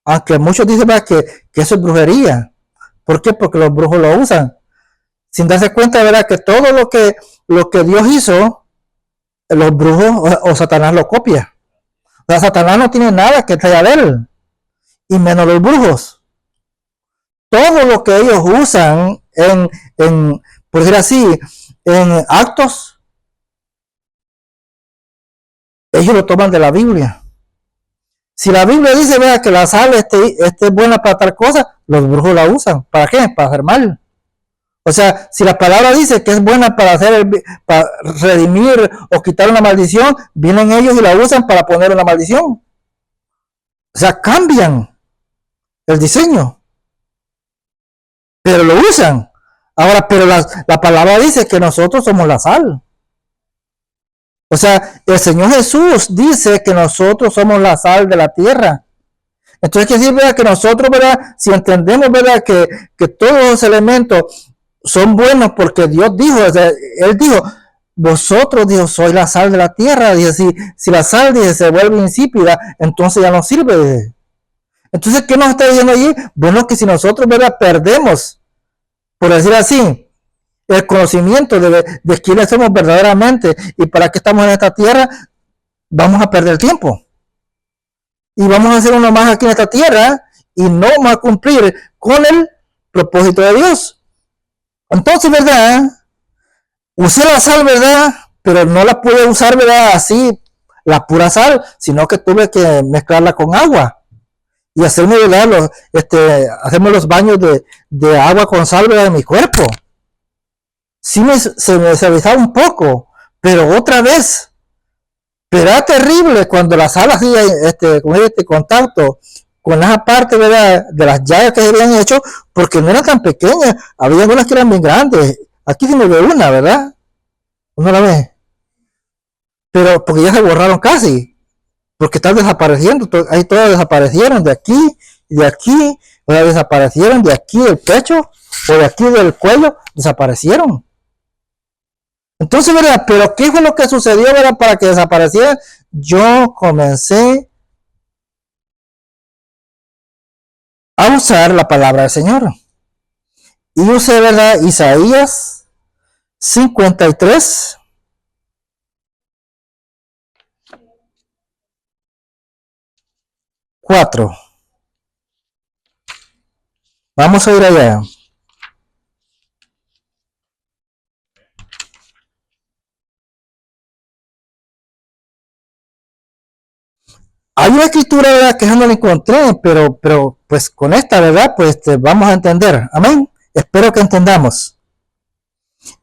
Aunque muchos dicen, ¿verdad? Que eso es brujería. ¿Por qué? Porque los brujos lo usan. Sin darse cuenta, ¿verdad? Que todo lo que Dios hizo, los brujos o Satanás lo copia. O sea, Satanás no tiene nada que traer de él. Y menos los brujos. Todo lo que ellos usan por decir así, en actos, ellos lo toman de la Biblia. Si la Biblia dice, vea, que la sal es buena para tal cosa, los brujos la usan. ¿Para qué? Para hacer mal. O sea, si la palabra dice que es buena para redimir o quitar una maldición, vienen ellos y la usan para poner una maldición. O sea, cambian el diseño, pero lo usan. Ahora, pero la palabra dice que nosotros somos la sal. O sea, el Señor Jesús dice que nosotros somos la sal de la tierra. Entonces, quiere decir, ¿verdad? Que nosotros, ¿verdad? Si entendemos, ¿verdad? Que todos los elementos son buenos porque Dios dijo, o sea, Él dijo, vosotros, Dios, sois la sal de la tierra. Dice, si la sal, dice, se vuelve insípida, entonces ya no sirve. Dice. Entonces, ¿qué nos está diciendo allí? Bueno, que si nosotros, ¿verdad? Perdemos, por decir así, el conocimiento de quiénes somos verdaderamente y para qué estamos en esta tierra, vamos a perder tiempo. Y vamos a hacer uno más aquí en esta tierra y no vamos a cumplir con el propósito de Dios. Entonces, ¿verdad? Usé la sal, ¿verdad? Pero no la pude usar, ¿verdad? Así, la pura sal, sino que tuve que mezclarla con agua y hacerme, ¿verdad? Hacerme los baños de agua con sal, ¿verdad? En mi cuerpo. Sí se me suavizaba un poco, pero otra vez. Pero era terrible cuando la sal hacía con este contacto con esa parte, ¿verdad? De las llagas que se habían hecho, porque no eran tan pequeñas, había algunas que eran bien grandes. Aquí se me ve una, ¿verdad? Uno la ve. Pero porque ya se borraron casi, porque están desapareciendo, ahí todas desaparecieron de aquí y de aquí, o sea, desaparecieron de aquí del pecho o de aquí del cuello, desaparecieron. Entonces, ¿verdad? Pero ¿qué fue lo que sucedió, verdad? Para que desapareciera, yo comencé a usar la palabra del Señor. Y usé, ¿verdad? Isaías 53, 4. Vamos a ir allá. Hay una escritura, ¿verdad? Que yo no la encontré, pero pues con esta, ¿verdad? Pues vamos a entender. Amén. Espero que entendamos.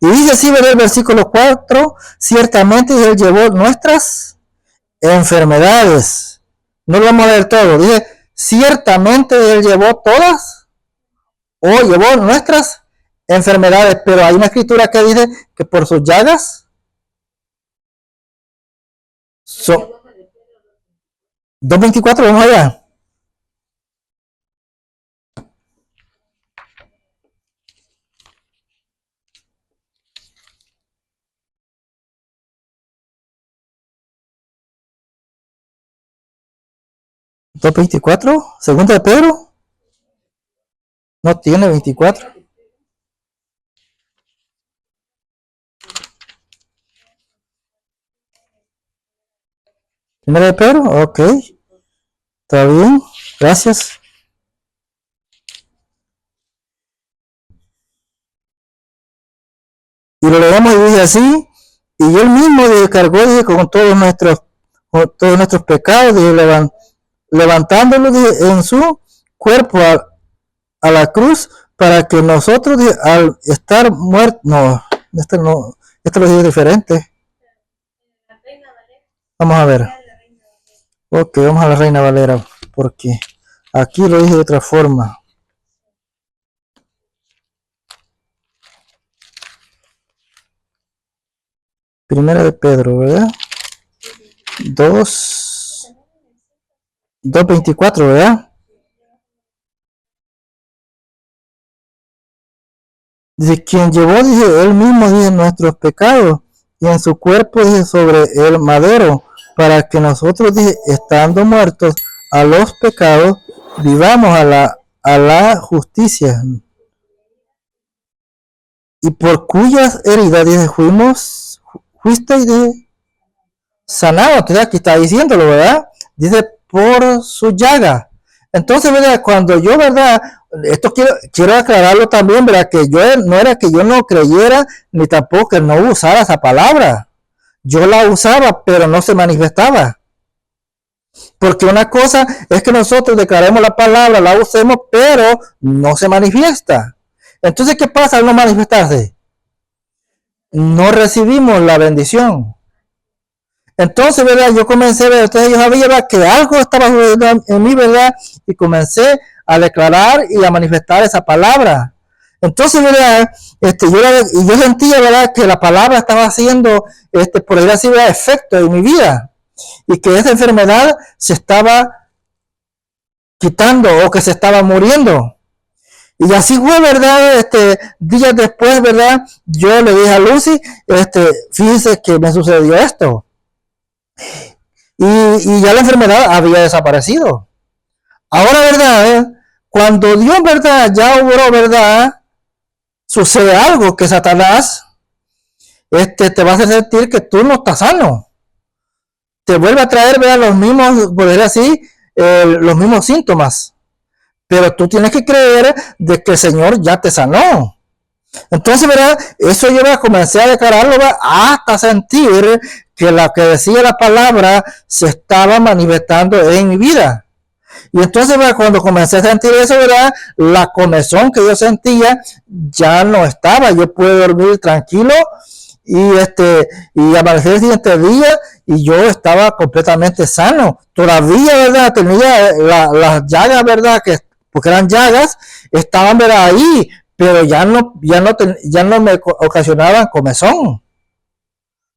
Y dice así, ¿verdad? El versículo 4, ciertamente Él llevó nuestras enfermedades. No lo vamos a leer todo. Dice, ciertamente Él llevó todas o llevó nuestras enfermedades, pero hay una escritura que dice que por sus llagas son 2:24, vamos allá. ¿2:24? ¿Segunda de Pedro? No tiene 24. ¿Primera de Pedro? Ok. Está bien. Gracias. Y lo leemos y dice así. Y él mismo descargó con todos nuestros pecados, levantándolo en su cuerpo a la cruz para que nosotros al estar muertos, no, esto lo dice diferente. Vamos a ver. Ok, vamos a la Reina Valera, porque aquí lo dice de otra forma. Primera de Pedro, ¿verdad? 2:24, ¿verdad? de quien llevó, dice, él mismo, dice, nuestros pecados, y en su cuerpo, dice, sobre el madero, para que nosotros, dice, estando muertos a los pecados, vivamos a la justicia, y por cuyas heridas, dice, fuiste, dice, sanado. Entonces aquí está diciéndolo, ¿verdad? Dice, por su llaga. Entonces, ¿verdad? Cuando yo, ¿verdad? Esto quiero aclararlo también, ¿verdad? Que yo no era que yo no creyera, ni tampoco que no usara esa palabra. Yo la usaba, pero no se manifestaba. Porque una cosa es que nosotros declaremos la palabra, la usemos, pero no se manifiesta. Entonces, ¿qué pasa al no manifestarse? No recibimos la bendición. Entonces, ¿verdad? Yo comencé, ¿verdad? Entonces yo sabía, ¿verdad? Que algo estaba sucediendo en mí, ¿verdad? Y comencé a declarar y a manifestar esa palabra. Entonces, ¿verdad? Yo sentía, ¿verdad? Que la palabra estaba haciendo, por decir así, ¿verdad? Efecto en mi vida. Y que esa enfermedad se estaba quitando o que se estaba muriendo. Y así fue, ¿verdad? Días después, ¿verdad? Yo le dije a Lucy, fíjese que me sucedió esto. Y ya la enfermedad había desaparecido. Ahora, ¿verdad? Cuando Dios, ¿verdad? Ya obró, ¿verdad? Sucede algo que Satanás te va a hacer sentir que tú no estás sano. Te vuelve a traer, ¿verdad? Los mismos, por decir así, los mismos síntomas. Pero tú tienes que creer de que el Señor ya te sanó. Entonces, ¿verdad? Eso yo comencé a declararlo, ¿verdad? Hasta sentir que lo que decía la palabra se estaba manifestando en mi vida. Y entonces, ¿verdad? Cuando comencé a sentir eso, ¿verdad? La comezón que yo sentía ya no estaba. Yo pude dormir tranquilo y amanecer el siguiente día y yo estaba completamente sano. Todavía, ¿verdad? Tenía las llagas, ¿verdad? Porque eran llagas, estaban, ¿verdad? Ahí, pero ya no me ocasionaban comezón,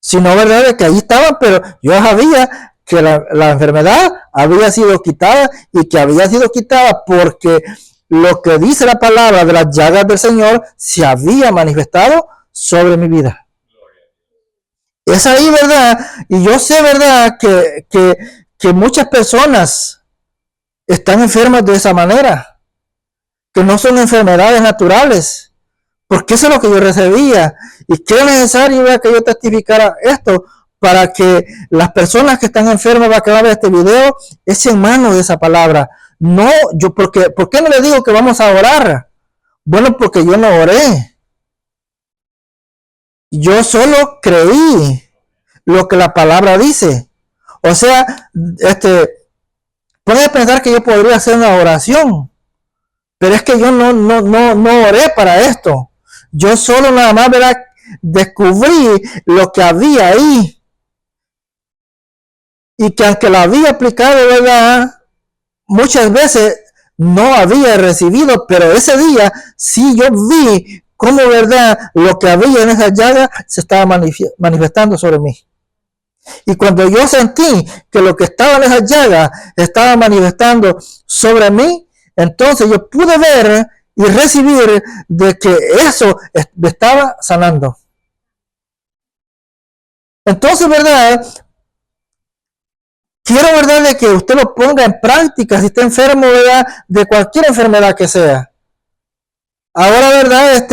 sino, ¿verdad? De que ahí estaban, pero yo sabía que la enfermedad había sido quitada y que había sido quitada porque lo que dice la palabra de las llagas del Señor se había manifestado sobre mi vida. Es ahí, ¿verdad? Y yo sé, ¿verdad? Que muchas personas están enfermas de esa manera, que no son enfermedades naturales, porque eso es lo que yo recibía. Y que es necesario, ¿verdad? Que yo testificara esto para que las personas que están enfermas, que van a ver este video, echen mano de esa palabra. No, ¿por qué no le digo que vamos a orar? Bueno, porque yo no oré. Yo solo creí lo que la palabra dice. O sea, puedes pensar que yo podría hacer una oración, pero es que yo no oré para esto. Yo solo nada más, ¿verdad? Descubrí lo que había ahí. Y que aunque lo había aplicado, ¿verdad? Muchas veces no había recibido, pero ese día sí yo vi cómo, ¿verdad? Lo que había en esa llaga se estaba manifestando sobre mí. Y cuando yo sentí que lo que estaba en esa llaga estaba manifestando sobre mí, entonces yo pude ver y recibir de que eso me estaba sanando. Entonces, ¿verdad? Quiero, ¿verdad?, de que usted lo ponga en práctica si está enfermo, ¿verdad?, de cualquier enfermedad que sea. Ahora, ¿verdad?,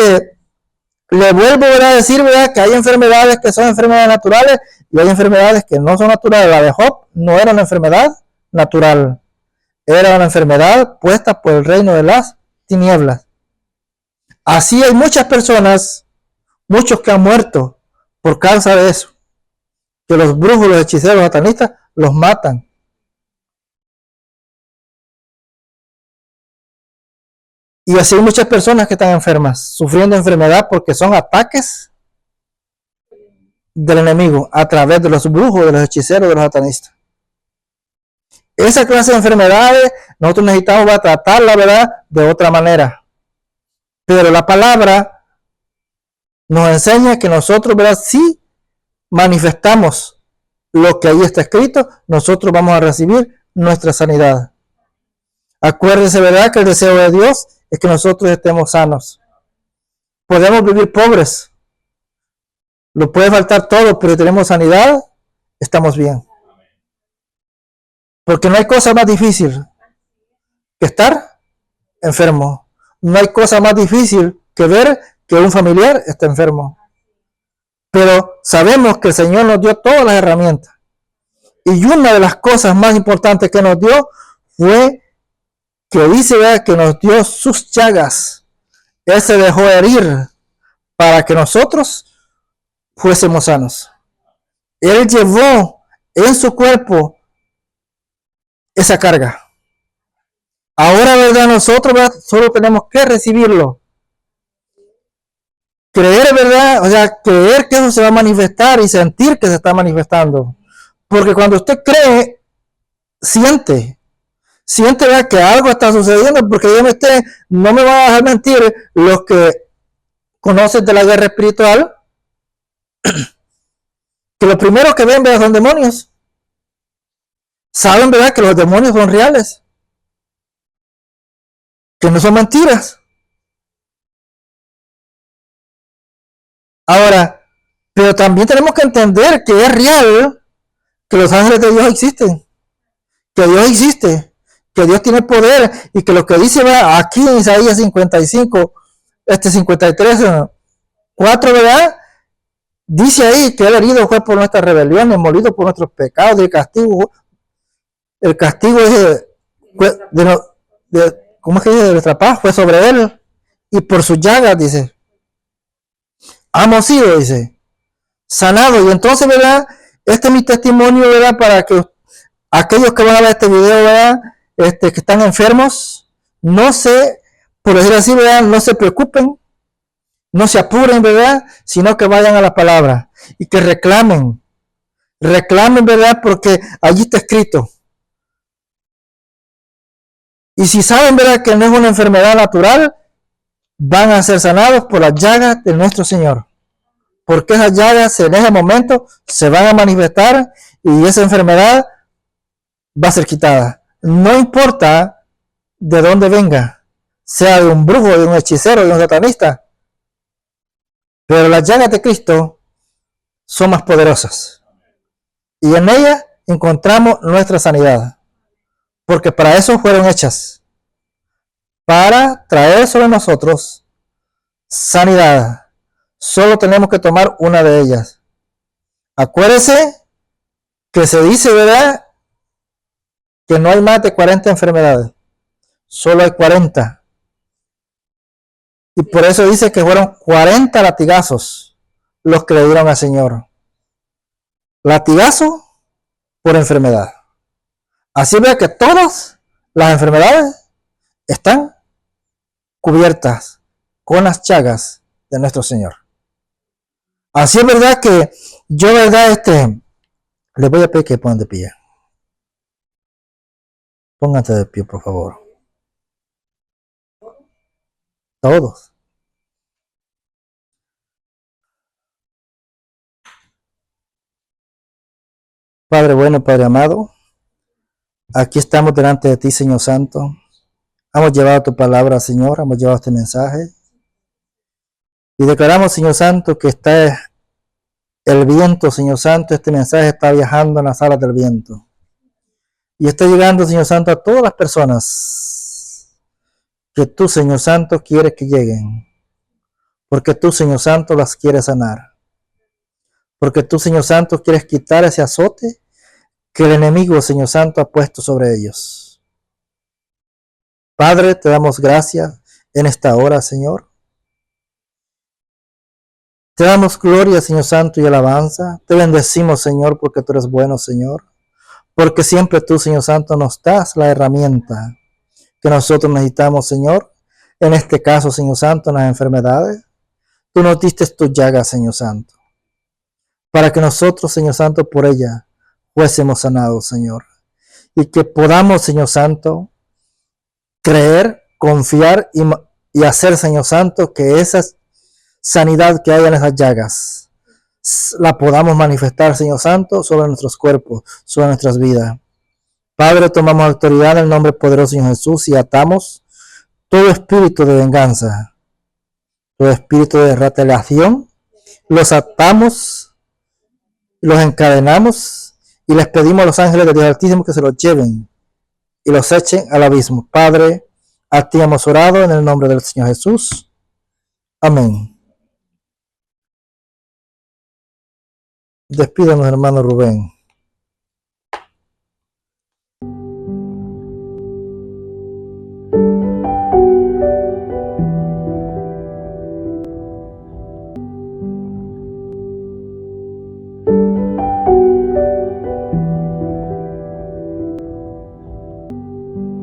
le vuelvo, ¿verdad?, a decir, ¿verdad?, que hay enfermedades que son enfermedades naturales y hay enfermedades que no son naturales. La de Job no era una enfermedad natural, era una enfermedad puesta por el reino de las tinieblas. Así hay muchas personas, muchos que han muerto por causa de eso, que los brujos, los hechiceros, los satanistas los matan. Y así hay muchas personas que están enfermas, sufriendo enfermedad porque son ataques del enemigo a través de los brujos, de los hechiceros, de los satanistas. Esa clase de enfermedades nosotros necesitamos tratarla, ¿verdad?, de otra manera. Pero la palabra nos enseña que nosotros, ¿verdad?, si manifestamos lo que ahí está escrito, nosotros vamos a recibir nuestra sanidad. Acuérdense, ¿verdad?, que el deseo de Dios es que nosotros estemos sanos. Podemos vivir pobres, nos puede faltar todo, pero si tenemos sanidad, estamos bien. Porque no hay cosa más difícil que estar enfermo. No hay cosa más difícil que ver que un familiar está enfermo. Pero sabemos que el Señor nos dio todas las herramientas. Y una de las cosas más importantes que nos dio fue que dice que nos dio sus llagas. Él se dejó herir para que nosotros fuésemos sanos. Él llevó en su cuerpo esa carga. Ahora, ¿verdad? Nosotros, ¿verdad? Solo tenemos que recibirlo. Creer, ¿verdad? O sea, creer que eso se va a manifestar y sentir que se está manifestando. Porque cuando usted cree, siente, ¿verdad? Que algo está sucediendo, porque no me van a dejar mentir los que conocen de la guerra espiritual, que los primeros que ven, ¿verdad? Son demonios. Saben, ¿verdad? Que los demonios son reales, que no son mentiras. Ahora, pero también tenemos que entender que es real que los ángeles de Dios existen, que Dios existe, que Dios tiene poder y que lo que dice va aquí en Isaías 55, 53, 4, ¿verdad? Dice ahí que el herido fue por nuestras rebeliones, molido por nuestros pecados, y el castigo es ¿cómo es que dice? De nuestra paz fue sobre él, y por sus llagas, dice, hemos sido, dice, sanado. Y entonces, ¿verdad? Este es mi testimonio, ¿verdad? Para que aquellos que van a ver este video, ¿verdad? Que están enfermos, no se, por decir así, ¿verdad? No se preocupen, no se apuren, ¿verdad? Sino que vayan a la palabra y que reclamen, ¿verdad? Porque allí está escrito. Y si saben, ¿verdad? Que no es una enfermedad natural, van a ser sanados por las llagas de nuestro Señor. Porque esas llagas en ese momento se van a manifestar y esa enfermedad va a ser quitada. No importa de dónde venga, sea de un brujo, de un hechicero, de un satanista, pero las llagas de Cristo son más poderosas. Y en ellas encontramos nuestra sanidad. Porque para eso fueron hechas. Para traer sobre nosotros sanidad. Solo tenemos que tomar una de ellas. Acuérdese que se dice, ¿verdad? Que no hay más de 40 enfermedades. Solo hay 40. Y por eso dice que fueron 40 latigazos los que le dieron al Señor. Latigazo por enfermedad. Así ve que todas las enfermedades están cubiertas con las llagas de nuestro Señor. Así es verdad que yo, ¿verdad? Les voy a pedir que pongan de pie. Pónganse de pie, por favor. Todos. Padre bueno, Padre amado, aquí estamos delante de ti, Señor Santo. Hemos llevado tu palabra, Señor, hemos llevado este mensaje. Y declaramos, Señor Santo, que está el viento, Señor Santo, este mensaje está viajando en las alas del viento. Y está llegando, Señor Santo, a todas las personas que tú, Señor Santo, quieres que lleguen. Porque tú, Señor Santo, las quieres sanar. Porque tú, Señor Santo, quieres quitar ese azote que el enemigo, Señor Santo, ha puesto sobre ellos. Padre, te damos gracias en esta hora, Señor. Te damos gloria, Señor Santo, y alabanza. Te bendecimos, Señor, porque tú eres bueno, Señor. Porque siempre tú, Señor Santo, nos das la herramienta que nosotros necesitamos, Señor. En este caso, Señor Santo, en las enfermedades. Tú nos diste tus llagas, Señor Santo, para que nosotros, Señor Santo, por ella fuésemos sanados, Señor. Y que podamos, Señor Santo, creer, confiar y hacer, Señor Santo, que esa sanidad que hay en esas llagas la podamos manifestar, Señor Santo, sobre nuestros cuerpos, sobre nuestras vidas. Padre, tomamos autoridad en el nombre poderoso de Jesús y atamos todo espíritu de venganza, todo espíritu de retaliación, los atamos, los encadenamos y les pedimos a los ángeles de Dios Altísimo que se los lleven y los echen al abismo. Padre, a ti hemos orado en el nombre del Señor Jesús. Amén. Despídanos, hermano Rubén.